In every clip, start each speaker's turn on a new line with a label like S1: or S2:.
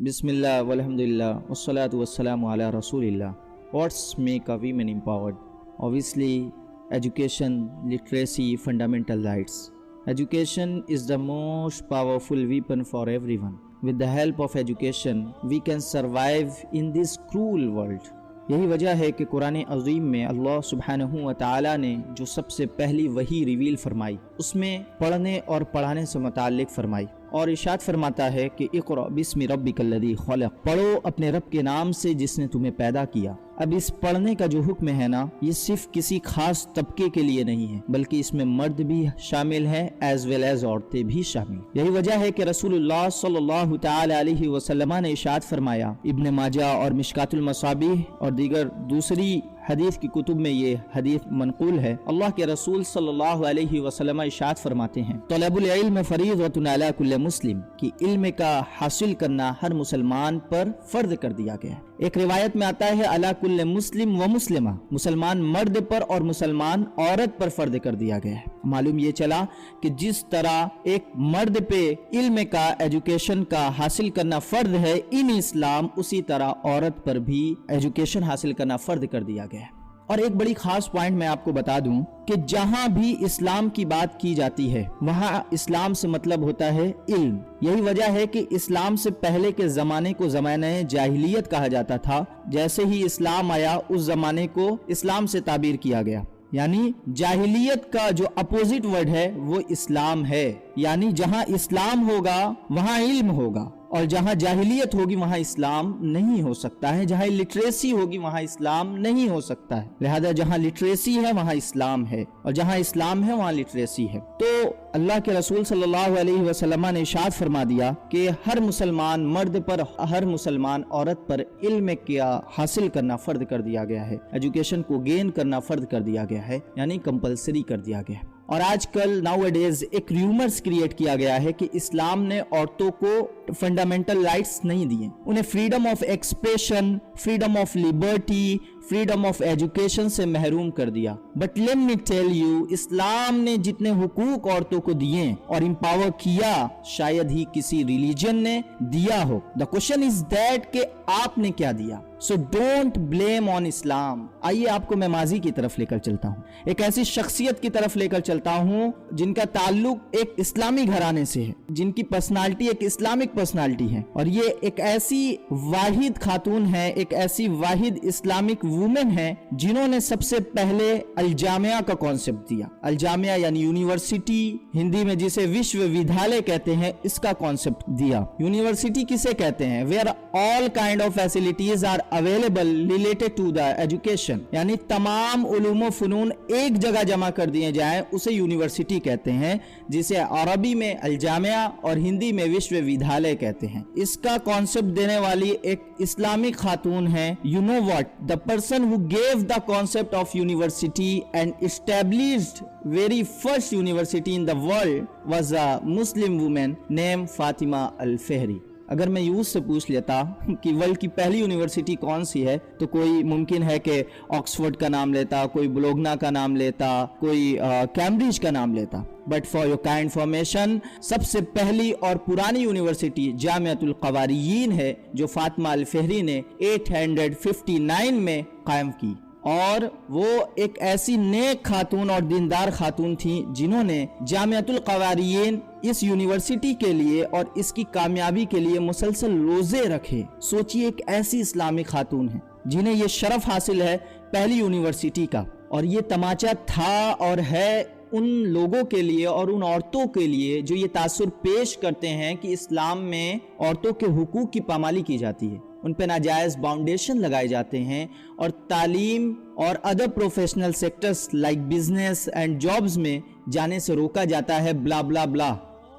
S1: Bismillah, walhamdulillah, wassalatu wassalamu ala rasulillah. What's make a woman empowered? Obviously, education, literacy, fundamental rights. Education is the most powerful weapon for everyone. With the help of education, we can survive in this cruel world. یہی وجہ ہے کہ قرآن عظیم میں اللہ سبحانہ و تعالی نے جو سب سے پہلی وحی ریویل فرمائی اس میں پڑھنے اور پڑھانے سے متعلق فرمائی اور ارشاد فرماتا ہے کہ اقرأ بسم ربک الذی خلق، پڑھو اپنے رب کے نام سے جس نے تمہیں پیدا کیا۔ اب اس پڑھنے کا جو حکم ہے نا، یہ صرف کسی خاص طبقے کے لیے نہیں ہے بلکہ اس میں مرد بھی شامل ہیں ایز ویل ایز عورتیں بھی شامل۔ یہی وجہ ہے کہ رسول اللہ صلی اللہ تعالی علیہ وسلم نے ارشاد فرمایا، ابن ماجہ اور مشکات المصابیح اور دیگر دوسری حدیث کی کتب میں یہ حدیث منقول ہے، اللہ کے رسول صلی اللہ علیہ وسلم ارشاد فرماتے ہیں، طلب العلم فریضۃ علی کل مسلم، کہ علم کا حاصل کرنا ہر مسلمان پر فرض کر دیا گیا ہے۔ ایک روایت میں آتا ہے علی کل مسلم و مسلمہ، مسلمان مرد پر اور مسلمان عورت پر فرض کر دیا گیا ہے۔ معلوم یہ چلا کہ جس طرح ایک مرد پہ علم کا ایجوکیشن کا حاصل کرنا فرض ہے ان اسلام، اسی طرح عورت پر بھی ایجوکیشن حاصل کرنا فرض کر دیا گیا ہے۔ اور ایک بڑی خاص پوائنٹ میں آپ کو بتا دوں کہ جہاں بھی اسلام کی بات کی جاتی ہے وہاں اسلام سے مطلب ہوتا ہے علم۔ یہی وجہ ہے کہ اسلام سے پہلے کے زمانے کو زمانہ جاہلیت کہا جاتا تھا، جیسے ہی اسلام آیا اس زمانے کو اسلام سے تعبیر کیا گیا، یعنی جاہلیت کا جو اپوزٹ ورڈ ہے وہ اسلام ہے، یعنی جہاں اسلام ہوگا وہاں علم ہوگا اور جہاں جاہلیت ہوگی وہاں اسلام نہیں ہو سکتا ہے، جہاں لٹریسی ہوگی وہاں اسلام نہیں ہو سکتا ہے، لہذا جہاں لٹریسی ہے وہاں اسلام ہے اور جہاں اسلام ہے وہاں لٹریسی ہے۔ تو اللہ کے رسول صلی اللہ علیہ وسلم نے ارشاد فرما دیا کہ ہر مسلمان مرد پر ہر مسلمان عورت پر علم کیا حاصل کرنا فرض کر دیا گیا ہے، ایجوکیشن کو گین کرنا فرض کر دیا گیا ہے، یعنی کمپلسری کر دیا گیا ہے۔ اور آج کل ناؤ اڈیز ایک ریومرز کریٹ کیا گیا ہے کہ اسلام نے عورتوں کو فنڈامنٹل رائٹس نہیں دیے، انہیں freedom of expression, freedom of liberty, freedom of education سے محروم کر دیا۔ But let me tell you, اسلام نے جتنے حقوق عورتوں کو دیے اور امپاور کیا شاید ہی کسی ریلیجن نے دیا ہو۔ دا کوشچن از دیٹ کہ آپ نے کیا دیا؟ سو ڈونٹ بلیم آن اسلام۔ آئیے آپ کو میں ماضی کی طرف لے کر چلتا ہوں، ایک ایسی شخصیت کی طرف لے کر چلتا ہوں جن کا تعلق ایک اسلامی گھرانے سے ہے، جن کی پرسنالٹی ایک اسلامک پرسنالٹی ہے، اور یہ ایک ایسی واحد خاتون ہے، ایک ایسی واحد اسلامک وومن ہے جنہوں نے سب سے پہلے الجامعہ کا کانسیپٹ دیا۔ الجامعہ یعنی یونیورسٹی، ہندی میں جسے وشو ودھالیہ کہتے ہیں، اس کا کانسیپٹ دیا۔ یونیورسٹی کسے کہتے ہیں؟ Where all kind of facilities are available related to the education, یعنی تمام علوم و فنون ایک جگہ جمع کر دیے جائیں، اسے یونیورسٹی کہتے ہیں، جسے عربی میں الجامعہ اور ہندی میں وشو ودھالیہ کہتے ہیں۔ اس کا کانسیپٹ دینے والی ایک اسلامک خاتون ہے۔ You know what, the person who gave the concept of university and established very first university in the world was a Muslim woman named Fatima al-Fihri. اگر میں یوز سے پوچھ لیتا کہ ورلڈ کی پہلی یونیورسٹی کون سی ہے تو کوئی ممکن ہے کہ آکسفورڈ کا نام لیتا، کوئی بلوگنا کا نام لیتا، کوئی کیمبرج کا نام لیتا۔ But for your kind information, سب سے پہلی اور پرانی یونیورسٹی جامعۃ القواریین ہے جو فاطمہ الفہری نے 859 میں قائم کی، اور وہ ایک ایسی نیک خاتون اور دیندار خاتون تھیں جنہوں نے جامعۃ القواریین اس یونیورسٹی کے لیے اور اس کی کامیابی کے لیے مسلسل روزے رکھے۔ سوچئے ایک ایسی اسلامی خاتون ہے جنہیں یہ شرف حاصل ہے پہلی یونیورسٹی کا، اور یہ تماچا تھا اور ہے ان لوگوں کے لیے اور ان عورتوں کے لیے جو یہ تاثر پیش کرتے ہیں کہ اسلام میں عورتوں کے حقوق کی پامالی کی جاتی ہے، ان پہ ناجائز باؤنڈیشن لگائے جاتے ہیں، اور تعلیم اور other professional sectors like business and jobs میں جانے سے روکا جاتا ہے، بلا بلا بلا۔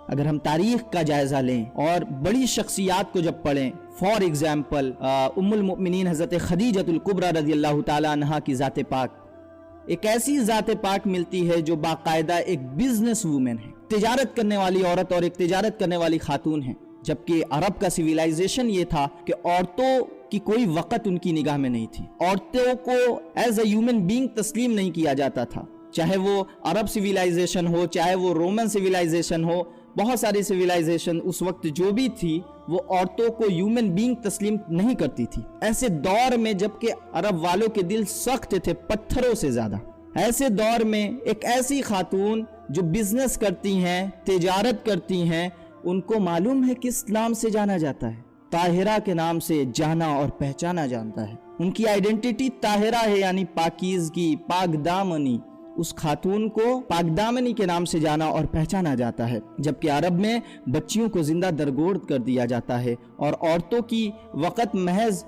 S1: اگر ہم تاریخ کا جائزہ لیں اور بڑی شخصیات کو جب پڑھیں، فار ایگزامپل ام المؤمنین حضرت خدیجہ الکبریٰ رضی اللہ تعالی عنہا کی ذات پاک، ایک ایسی ذات پاک ملتی ہے جو باقاعدہ ایک بزنس وومن ہے، تجارت کرنے والی عورت اور ایک تجارت کرنے والی خاتون ہے، جبکہ عرب کا سویلائزیشن یہ تھا کہ عورتوں کی کوئی وقت ان کی نگاہ میں نہیں تھی، عورتوں کو ایز اے ہیومن بینگ تسلیم نہیں کیا جاتا تھا، چاہے وہ عرب سویلائزیشن ہو، چاہے وہ رومن سویلائزیشن ہو، بہت ساری سویلائزیشن اس وقت جو بھی تھی وہ عورتوں کو ہیومن بینگ تسلیم نہیں کرتی تھی. ایسے دور میں جبکہ عرب والوں کے دل سخت تھے پتھروں سے زیادہ، ایسے دور میں ایک ایسی خاتون جو بزنس کرتی ہیں، تجارت کرتی ہیں، ان کو معلوم ہے کہ اسلام سے جانا جاتا ہے، طاہرہ کے نام سے جانا اور پہچانا جاتا ہے. ان کی آئیڈینٹی طاہرہ ہے، یعنی پاکیزگی، پاک دامنی. اس خاتون کو پاک دامنی کے نام سے جانا اور پہچانا جاتا ہے. جبکہ عرب میں بچیوں کو زندہ درگور کر دیا جاتا ہے اور عورتوں کی وقت محض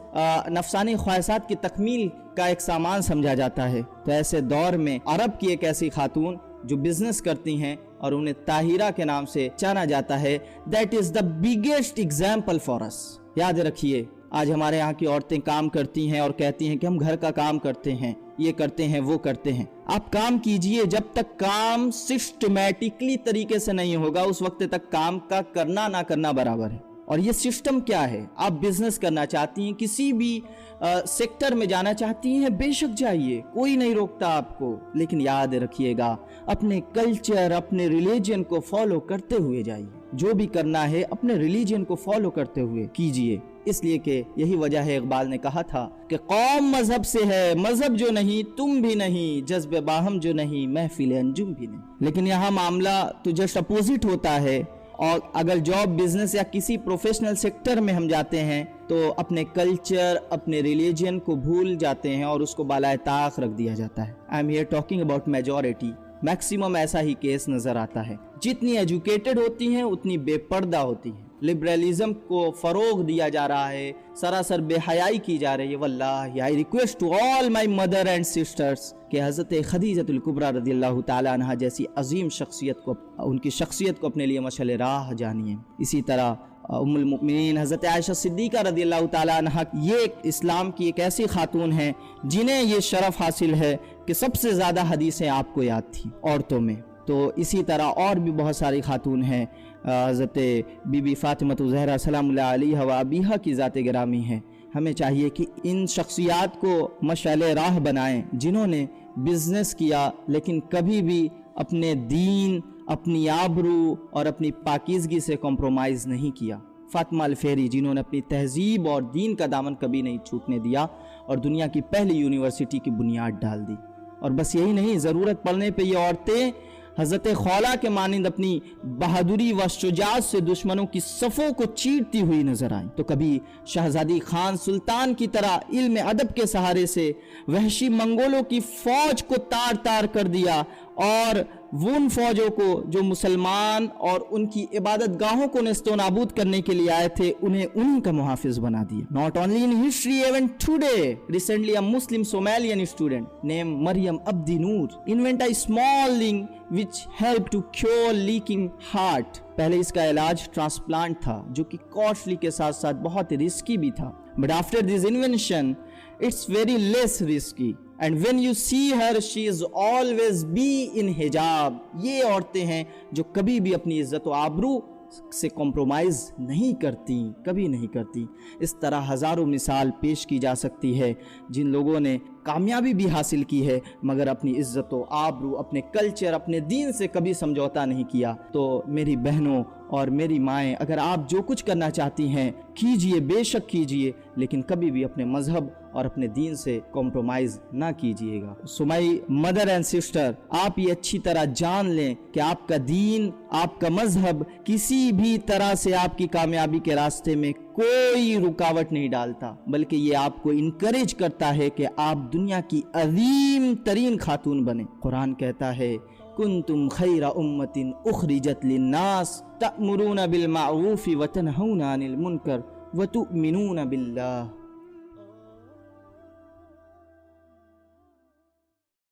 S1: نفسانی خواہشات کی تکمیل کا ایک سامان سمجھا جاتا ہے. تو ایسے دور میں عرب کی ایک ایسی خاتون جو بزنس کرتی ہیں اور انہیں طاہرہ کے نام سے جانا جاتا ہے، that is the biggest example for us. یاد رکھیے، آج ہمارے یہاں کی عورتیں کام کرتی ہیں اور کہتی ہیں کہ ہم گھر کا کام کرتے ہیں، یہ کرتے ہیں، وہ کرتے ہیں. آپ کام کیجئے، جب تک کام سسٹمیٹکلی طریقے سے نہیں ہوگا اس وقت تک کام کا کرنا نہ کرنا برابر ہے. اور یہ سسٹم کیا ہے؟ آپ بزنس کرنا چاہتی ہیں، کسی بھی سیکٹر میں جانا چاہتی ہیں، بے شک جائیے، کوئی نہیں روکتا آپ کو. لیکن یاد رکھیے گا، اپنے کلچر، اپنے ریلیجن کو فالو کرتے ہوئے جائیے. جو بھی کرنا ہے اپنے ریلیجن کو فالو کرتے ہوئے کیجئے. اس لیے کہ یہی وجہ ہے، اقبال نے کہا تھا کہ قوم مذہب سے ہے، مذہب جو نہیں تم بھی نہیں، جذب باہم جو نہیں محفل انجم بھی نہیں. لیکن یہاں معاملہ تو جسٹ اپوزٹ ہوتا ہے. اور اگر جاب، بزنس یا کسی پروفیشنل سیکٹر میں ہم جاتے ہیں تو اپنے کلچر، اپنے ریلیجن کو بھول جاتے ہیں اور اس کو بالائے طاق رکھ دیا جاتا ہے. I am here talking about majority. Maximum ایسا ہی کیس نظر آتا ہے. جتنی ایجوکیٹڈ ہوتی ہیں اتنی بے پردہ ہوتی ہیں. لبرلزم کو فروغ دیا جا رہا ہے، سراسر بے حیائی کی جا رہی ہے. واللہ I request to all my mother and sisters کہ حضرت خدیجہ الکبریٰ رضی اللہ تعالی عنہا جیسی عظیم شخصیت کو، ان کی شخصیت کو اپنے لیے مشعل راہ جانیے. اسی طرح ام المؤمنین حضرت عائشہ صدیقہ رضی اللہ تعالی عنہا، یہ اسلام کی ایک ایسی خاتون ہیں جنہیں یہ شرف حاصل ہے کہ سب سے زیادہ حدیثیں آپ کو یاد تھیں عورتوں میں. تو اسی طرح اور بھی بہت ساری خاتون ہیں. حضرت بی بی فاطمہ الزہرا سلام اللہ علیہا و ابیہا کی ذات گرامی ہے. ہمیں چاہیے کہ ان شخصیات کو مشعل راہ بنائیں جنہوں نے بزنس کیا لیکن کبھی بھی اپنے دین، اپنی آبرو اور اپنی پاکیزگی سے کمپرومائز نہیں کیا. فاطمہ الفہری جنہوں نے اپنی تہذیب اور دین کا دامن کبھی نہیں چھوٹنے دیا اور دنیا کی پہلی یونیورسٹی کی بنیاد ڈال دی. اور بس یہی نہیں، ضرورت پڑنے پہ یہ عورتیں حضرت خولہ کے مانند اپنی بہادری و شجاعت سے دشمنوں کی صفوں کو چیرتی ہوئی نظر آئیں. تو کبھی شہزادی خان سلطان کی طرح علم ادب کے سہارے سے وحشی منگولوں کی فوج کو تار تار کر دیا اور ان فوجوں کو جو مسلمان اور ان کی عبادت گاہوں کو نیست و نابود کرنے کے لیے آئے تھے انہیں کا محافظ بنا دیا. Not only in history, even today, recently a Muslim Somalian student named Maryam Abdi Noor invent a small link which helped to cure leaking heart. پہلے اس کا علاج ٹرانسپلانٹ تھا جو کہ کاسٹلی کے ساتھ ساتھ بہت رسکی بھی تھا. But after this invention, it's very less risky. And when you see her, she is always be in hijab. یہ عورتیں ہیں جو کبھی بھی اپنی عزت و آبرو سے کمپرومائز نہیں کرتی، کبھی نہیں کرتی. اس طرح ہزاروں مثال پیش کی جا سکتی ہے جن لوگوں نے کامیابی بھی حاصل کی ہے مگر اپنی عزت و آبرو، اپنے کلچر، اپنے دین سے کبھی سمجھوتا نہیں کیا. تو میری بہنوں اور میری مائیں، اگر آپ جو کچھ کرنا چاہتی ہیں کیجئے، بے شک کیجئے، لیکن کبھی بھی اپنے مذہب اور اپنے دین سے کمپرومائز نہ کیجئے گا. سو مائی مدر اینڈ سسٹر، آپ یہ اچھی طرح جان لیں کہ آپ کا دین، آپ کا مذہب کسی بھی طرح سے آپ کی کامیابی کے راستے میں کوئی رکاوٹ نہیں ڈالتا، بلکہ یہ آپ کو انکریج کرتا ہے کہ آپ دنیا کی عظیم ترین خاتون بنیں. قرآن کہتا ہے کنتم خیر امت اخرجت للناس تأمرون بالمعروف وتنہون عن المنکر وتؤمنون باللہ.